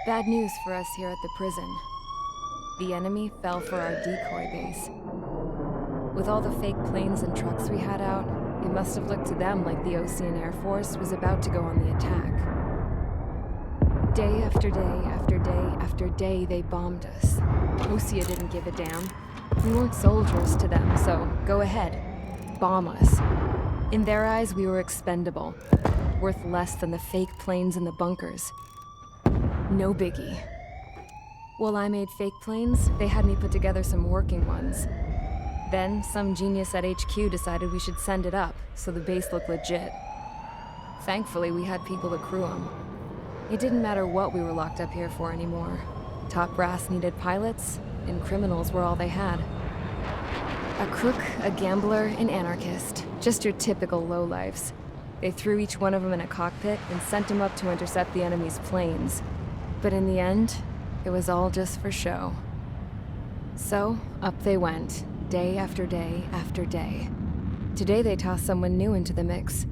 Bad news for us here at the prison. The enemy fell for our decoy base. With all the fake planes and trucks we had out, it must have looked to them like the Ocean Air Force was about to go on the attack. Day after day after day after day, they bombed us. Osea didn't give a damn. We weren't soldiers to them, so go ahead. Bomb us. In their eyes, we were expendable. Worth less than the fake planes in the bunkers. No biggie. While I made fake planes, they had me put together some working ones. Then, some genius at HQ decided we should send it up, so the base looked legit. Thankfully, we had people to crew them. It didn't matter what we were locked up here for anymore. Top brass needed pilots, and criminals were all they had. A crook, a gambler, an anarchist. Just your typical lowlifes. They threw each one of them in a cockpit and sent them up to intercept the enemy's planes. But in the end, it was all just for show. So, up they went, day after day after day. Today they tossed someone new into the mix.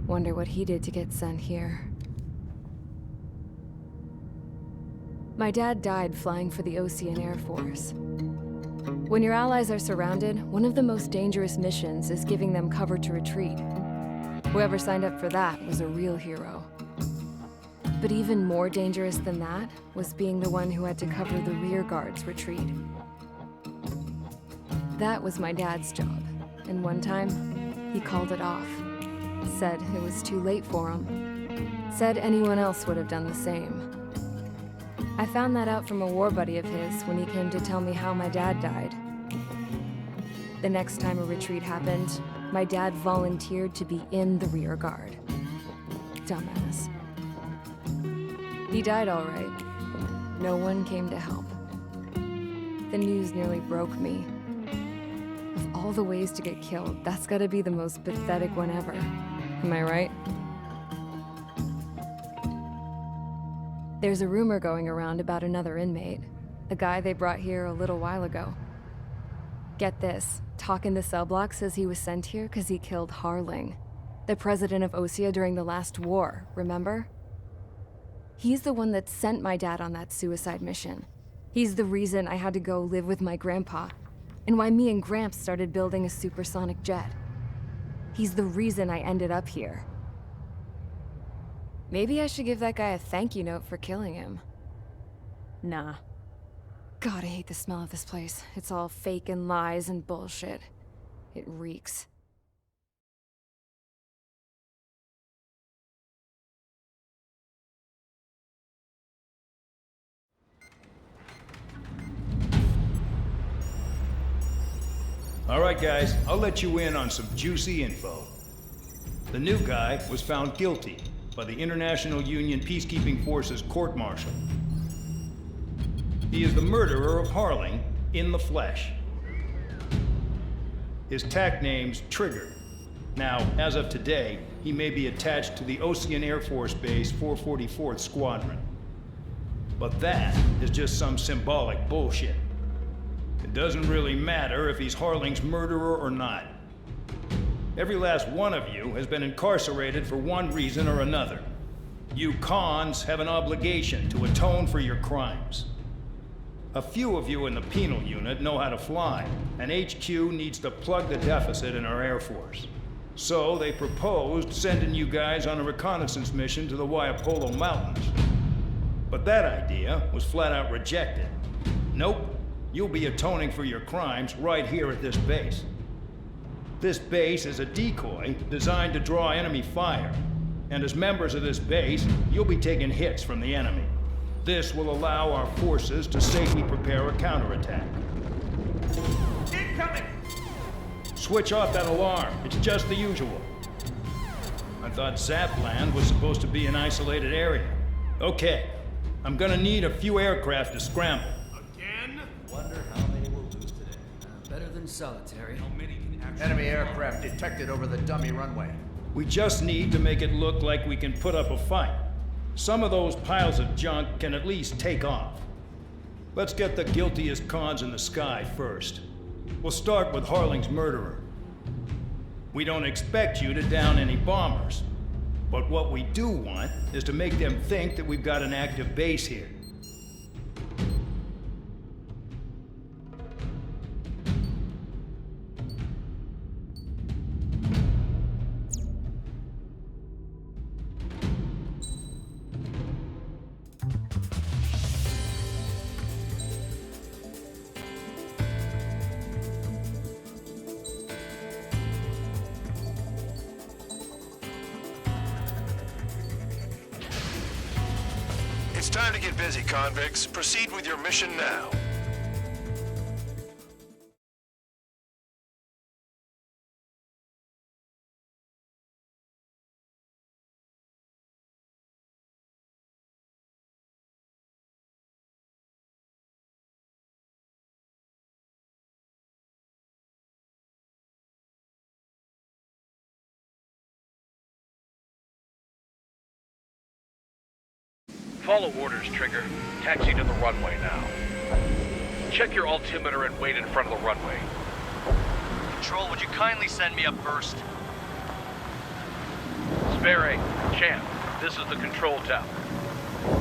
Wonder what he did to get sent here. My dad died flying for the Ocean Air Force. When your allies are surrounded, one of the most dangerous missions is giving them cover to retreat. Whoever signed up for that was a real hero. But even more dangerous than that was being the one who had to cover the rear guard's retreat. That was my dad's job, and one time, he called it off. Said it was too late for him. Said anyone else would have done the same. I found that out from a war buddy of his when he came to tell me how my dad died. The next time a retreat happened, my dad volunteered to be in the rear guard. Dumbass. He died all right. No one came to help. The news nearly broke me. Of all the ways to get killed, that's gotta be the most pathetic one ever. Am I right? There's a rumor going around about another inmate. A guy they brought here a little while ago. Get this, Talk in the cell block says he was sent here because he killed Harling, the president of Osea during the last war, remember? He's the one that sent my dad on that suicide mission. He's the reason I had to go live with my grandpa, and why me and Gramps started building a supersonic jet. He's the reason I ended up here. Maybe I should give that guy a thank you note for killing him. Nah. God, I hate the smell of this place. It's all fake and lies and bullshit. It reeks. All right, guys, I'll let you in on some juicy info. The new guy was found guilty by the International Union Peacekeeping Forces court-martial. He is the murderer of Harling in the flesh. His TAC name's Trigger. Now, as of today, he may be attached to the Ocean Air Force Base 444th Squadron. But that is just some symbolic bullshit. It doesn't really matter if he's Harling's murderer or not. Every last one of you has been incarcerated for one reason or another. You cons have an obligation to atone for your crimes. A few of you in the penal unit know how to fly, and HQ needs to plug the deficit in our Air Force. So they proposed sending you guys on a reconnaissance mission to the Waiapolo Mountains. But that idea was flat out rejected. Nope. You'll be atoning for your crimes right here at this base. This base is a decoy designed to draw enemy fire. And as members of this base, you'll be taking hits from the enemy. This will allow our forces to safely prepare a counterattack. Incoming! Switch off that alarm. It's just the usual. I thought Zapland was supposed to be an isolated area. Okay, I'm gonna need a few aircraft to scramble. Wonder how many we'll lose today. Better than solitary. How many can actually... Enemy aircraft detected over the dummy runway. We just need to make it look like we can put up a fight. Some of those piles of junk can at least take off. Let's get the guiltiest cons in the sky first. We'll start with Harling's murderer. We don't expect you to down any bombers. But what we do want is to make them think that we've got an active base here. It's time to get busy, convicts. Proceed with your mission now. Follow orders, Trigger. Taxi to the runway now. Check your altimeter and wait in front of the runway. Control, would you kindly send me up first? Spare 8, Champ, this is the control tower.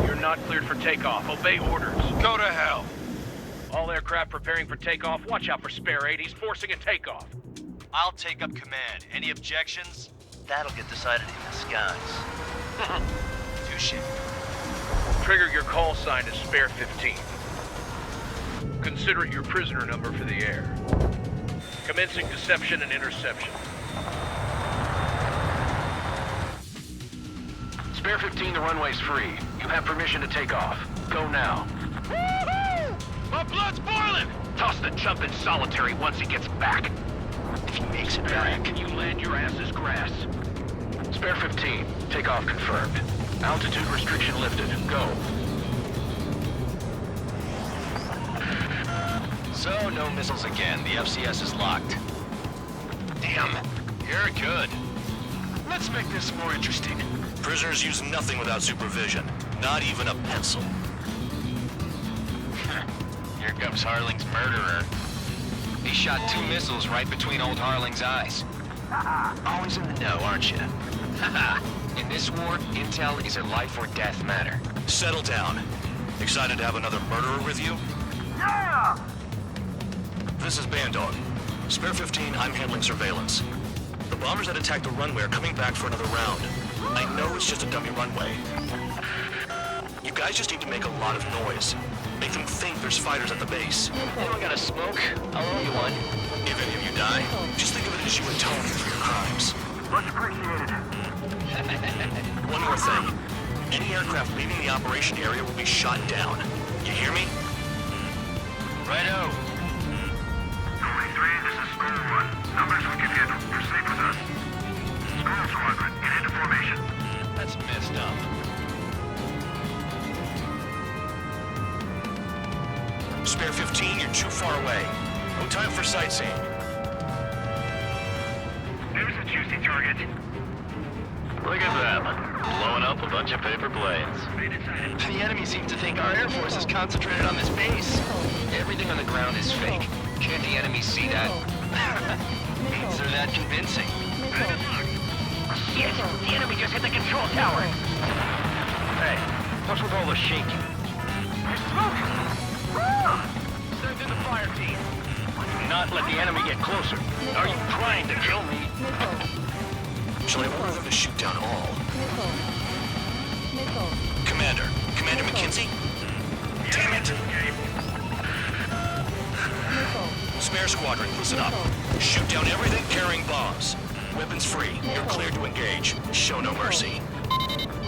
You're not cleared for takeoff. Obey orders. Go to hell. All aircraft preparing for takeoff. Watch out for Spare 8. He's forcing a takeoff. I'll take up command. Any objections? That'll get decided in the skies. Touche. Trigger, your call sign is Spare 15. Consider it your prisoner number for the air. Commencing deception and interception. Spare 15, the runway's free. You have permission to take off. Go now. Woo-hoo! My blood's boiling! Toss the chump in solitary once he gets back. If he makes it back, can you land your ass as grass? Spare 15, takeoff confirmed. Altitude restriction lifted. Go. So, no missiles again. The FCS is locked. Damn, you're good. Let's make this more interesting. Prisoners use nothing without supervision. Not even a pencil. Here comes Harling's murderer. He shot 2 missiles right between old Harling's eyes. Always in the know, aren't you? In this war, intel is a life or death matter. Settle down. Excited to have another murderer with you? Yeah! This is Bandog. Spare 15, I'm handling surveillance. The bombers that attacked the runway are coming back for another round. I know it's just a dummy runway. You guys just need to make a lot of noise. Make them think there's fighters at the base. Anyone got a smoke? I'll owe you one. If any of you die, just think of it as you atone for your crimes. Much appreciated. One more thing. Any aircraft leaving the operation area will be shot down. You hear me? Righto. 23, this is School 1. Numbers we can handle. Proceed with us. School Squadron, get into formation. That's messed up. Spare 15, you're too far away. No time for sightseeing. There's a juicy target. Look at that. Blowing up a bunch of paper planes. The enemy seems to think our Air Force is concentrated on this base. Everything on the ground is fake. Can't the enemy see that? Means they're that convincing. Shit! The enemy just hit the control tower! Hey, what's with all the shaking? There's smoke! Send in the fire team. Not let the enemy get closer. Are you trying to kill me? Shall I order them to shoot down all? Commander McKenzie? Damn it! Spare squadron, listen up. Shoot down everything carrying bombs. Weapons free. You're cleared to engage. Show no mercy.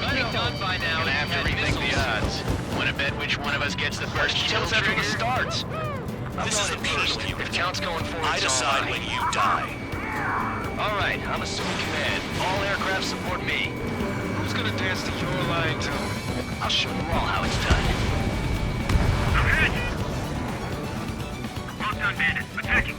Running done by now. Gonna have to rethink the odds. Wanna bet which one of us gets the first kill after the starts? This isn't personal. If count's going forward, I decide when you die. All right, I'm assuming command. All aircraft support me. Who's gonna dance to your line too? I'll show you all how it's done. I'm hit! Well done, Bandit. Attacking!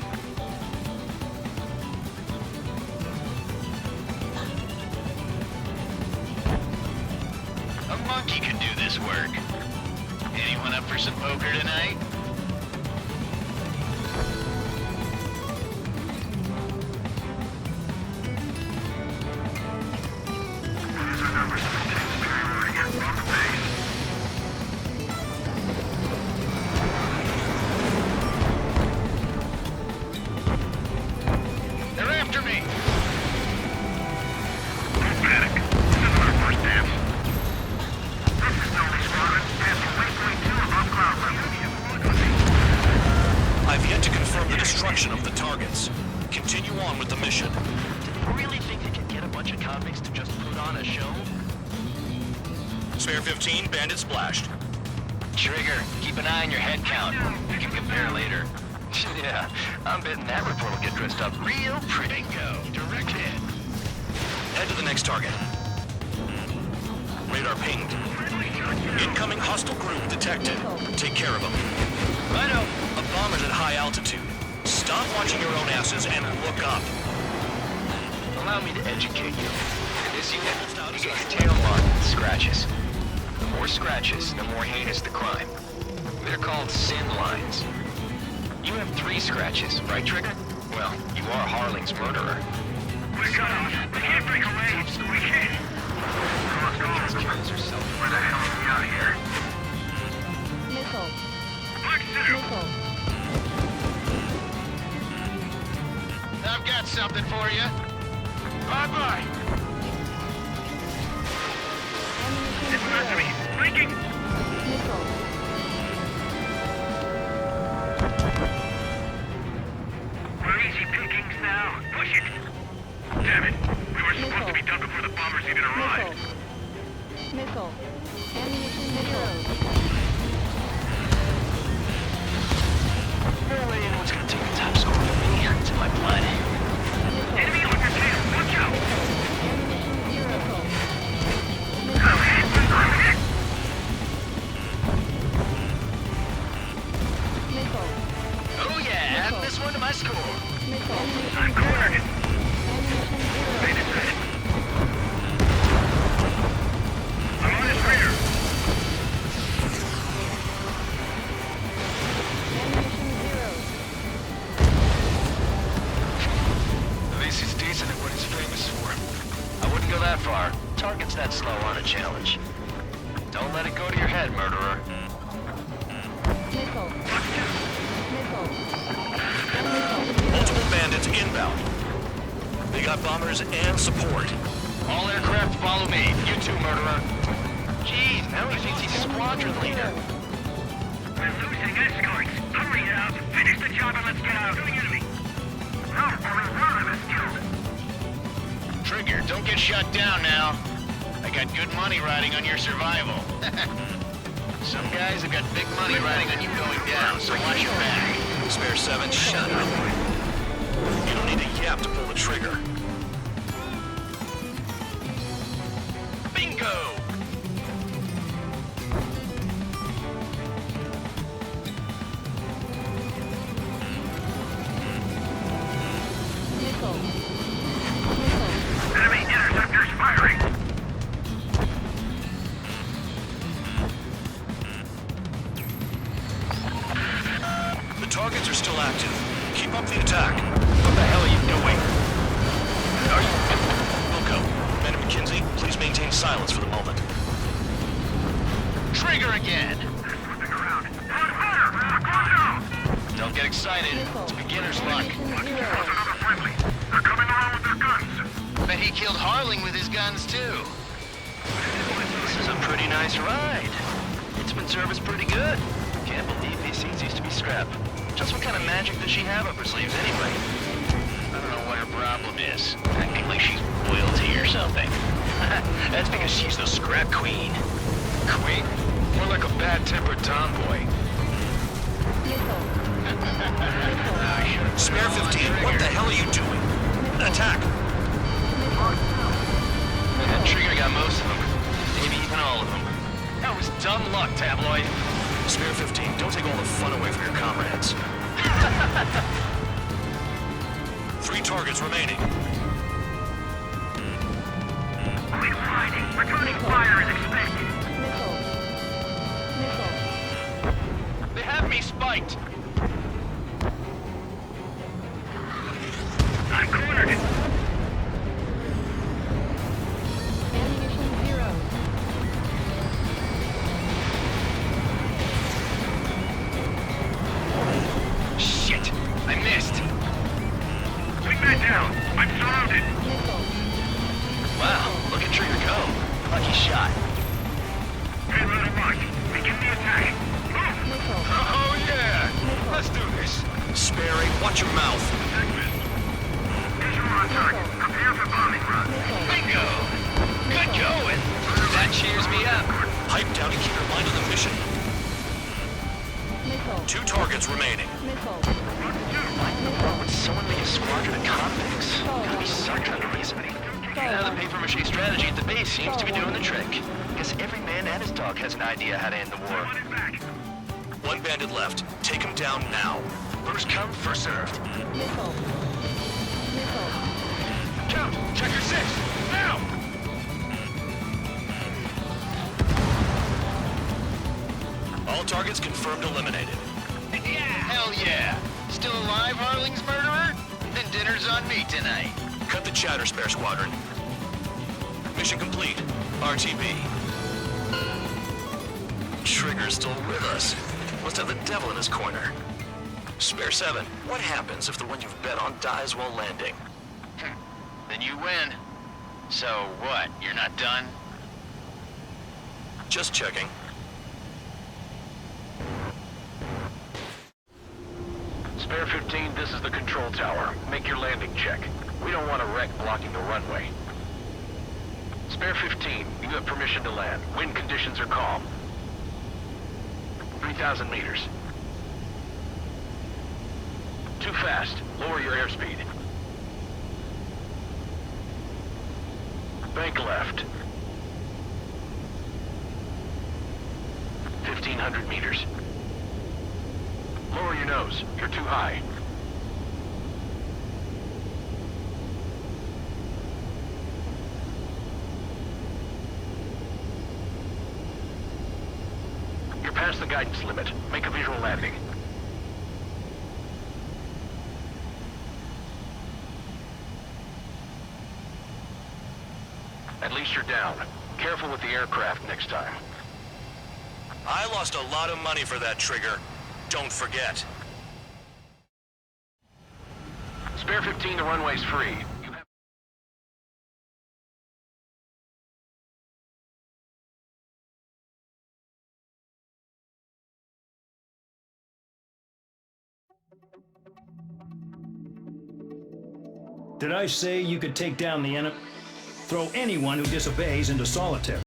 A monkey could do this work. Anyone up for some poker tonight? It is destruction of the targets. Continue on with the mission. Do you really think they can get a bunch of convicts to just put on a show? Spare 15, bandit splashed. Trigger, keep an eye on your head count. We can compare later. Yeah, I'm betting that report will get dressed up real pretty. Bingo, direct hit. Head to the next target. Radar pinged. Incoming hostile group detected. Take care of them. Righto. A bomber's at high altitude. Stop watching your own asses and look up. Allow me to educate you. In this unit, you get your tail marked with scratches. The more scratches, the more heinous the crime. They're called sin lines. You have 3 scratches, right, Trigger? Well, you are Harling's murderer. We got him. We can't break away. We can't. These killers are so Where the hell are we out here? Missile. Black Center. Missile. I've got something for you. Bye-bye. Ammunition It's not to me. zero. Blinking. Missile. We're easy pickings now. Push it. Damn it. We were supposed to be done before the bombers even arrived. Missile. Missile. Ammunition zero. No way anyone's gonna take the top score from me. It's in my blood. Enemy on your tail. Watch out. Ammunition zero. I'm hit. I'm hit. Missile. Oh yeah, add this one to my score. Missile. I'm cornered. Ammunition zero. Wait a second. I'm on his rear. Ammunition zero. At least he's decent at what he's famous for. I wouldn't go that far. Target's that slow on a challenge. Don't let it go to your head, murderer. Missile. Missile. Multiple bandits inbound. They got bombers and support. All aircraft follow me. You too, murderer. Jeez, now he thinks he's squadron leader. We're losing escorts. Hurry it up. Finish the job and let's get out. Killing enemy. No, only one of them is killed. Trigger, don't get shut down now. I got good money riding on your survival. Some guys have got big money riding on you going down, so watch your back. Spare 7, shut up. You don't need a yap to pull the trigger. Bingo! Missile. Enemy interceptors firing. The targets are still active. Keep up the attack. What the hell are you doing? Are you... Wilco, Men and McKinsey, please maintain silence for the moment. Trigger again! Flipping around. Fire! Close down! Don't get excited. It's beginner's luck. That's another friendly. They're coming around with their guns. Bet he killed Harling with his guns, too. This is a pretty nice ride. It's been serviced pretty good. Can't believe these seats used to be scrap. Just what kind of magic does she have up her sleeves anyway? I don't know what her problem is. Acting like she's royalty or something. That's because she's the scrap queen. Queen? More like a bad-tempered tomboy. Spare 15, what the hell are you doing? Attack! That Trigger got most of them. Maybe even all of them. That was dumb luck, tabloid. Spare 15, don't take all the fun away from your comrades. 3 targets remaining. Keep fighting. Returning fire is expected. Missile. Missile. They have me spiked. I'm cornered. Ammunition zero. Shit! I missed. Wingman down. I'm surrounded. Missile. Wow, look at Trigger go. Lucky shot. Payload marked. Begin the attack. Move. Missile. Oh yeah! 2 targets remaining. Why would someone make a squadron of convicts? Gotta be some kind of reason. Now the paper-mache strategy at the base seems to be doing the trick. Guess every man and his dog has an idea how to end the war. 1 bandit left. Take him down now. First come, first served. Count, check your 6. Now! All targets confirmed eliminated. Hell yeah! Still alive, Harling's murderer? Then dinner's on me tonight. Cut the chatter, Spare Squadron. Mission complete. RTB. Trigger's still with us. Must have the devil in his corner. Spare 7, what happens if the one you've bet on dies while landing? Then you win. So what, you're not done? Just checking. Spare 15, this is the control tower. Make your landing check. We don't want a wreck blocking the runway. Spare 15, you have permission to land. Wind conditions are calm. 3,000 meters. Too fast. Lower your airspeed. Bank left. 1,500 meters. Lower your nose. You're too high. You're past the guidance limit. Make a visual landing. At least you're down. Careful with the aircraft next time. I lost a lot of money for that trigger. Don't forget. Spare 15, the runway's free. Did I say you could take down the enemy? Throw anyone who disobeys into solitary.